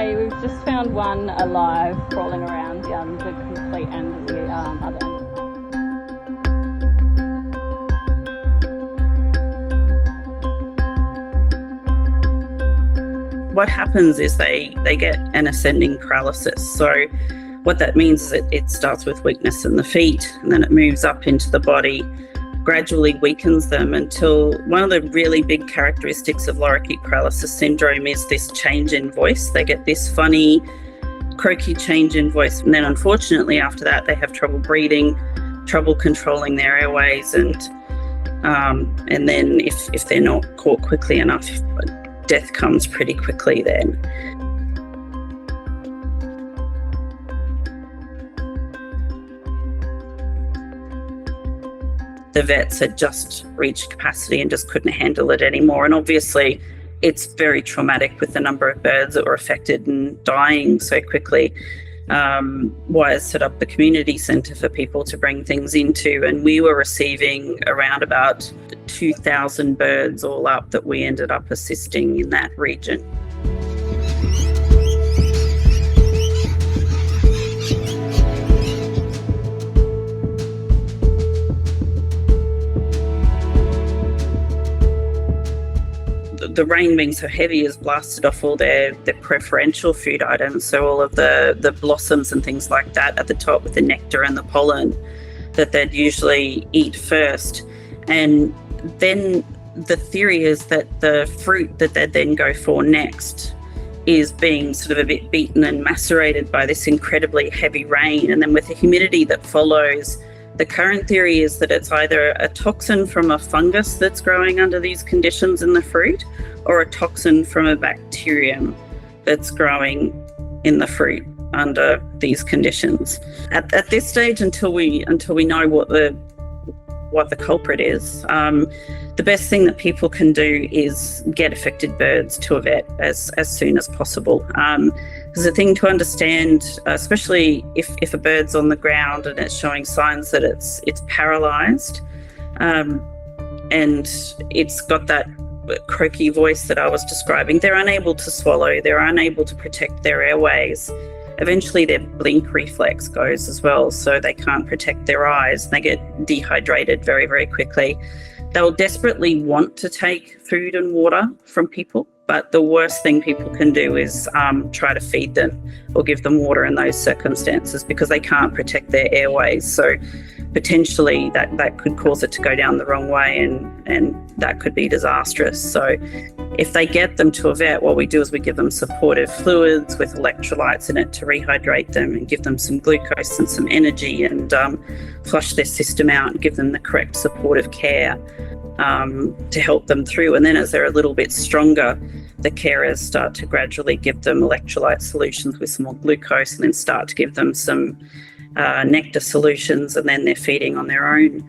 Hey, we've just found one alive, crawling around the complete end of the other end. What happens is they get an ascending paralysis. So what that means is it starts with weakness in the feet, and then it moves up into the body, gradually weakens them until one of the really big characteristics of lorikeet paralysis syndrome is this change in voice. They get this funny, croaky change in voice. And then unfortunately after that, they have trouble breathing, trouble controlling their airways. And then if they're not caught quickly enough, death comes pretty quickly then. The vets had just reached capacity and just couldn't handle it anymore. And obviously it's very traumatic with the number of birds that were affected and dying so quickly. Wires set up the community centre for people to bring things into, and we were receiving around about 2,000 birds all up that we ended up assisting in that region. The rain being so heavy has blasted off all their preferential food items, so all of the blossoms and things like that at the top with the nectar and the pollen that they'd usually eat first. And then the theory is that the fruit that they'd then go for next is being sort of a bit beaten and macerated by this incredibly heavy rain. And then with the humidity that follows, the current theory is that it's either a toxin from a fungus that's growing under these conditions in the fruit, or a toxin from a bacterium that's growing in the fruit under these conditions. At this stage, until we know what the culprit is, the best thing that people can do is get affected birds to a vet as soon as possible. There's a thing to understand, especially if a bird's on the ground and it's showing signs that it's paralysed, and it's got that croaky voice that I was describing. They're unable to swallow, they're unable to protect their airways. Eventually their blink reflex goes as well, so they can't protect their eyes. They get dehydrated very, very quickly. They'll desperately want to take food and water from people, but the worst thing people can do is try to feed them or give them water in those circumstances, because they can't protect their airways. So potentially that could cause it to go down the wrong way, and that could be disastrous. So if they get them to a vet, what we do is we give them supportive fluids with electrolytes in it to rehydrate them and give them some glucose and some energy, and flush their system out and give them the correct supportive care to help them through. And then as they're a little bit stronger, the carers start to gradually give them electrolyte solutions with some more glucose, and then start to give them some nectar solutions, and then they're feeding on their own.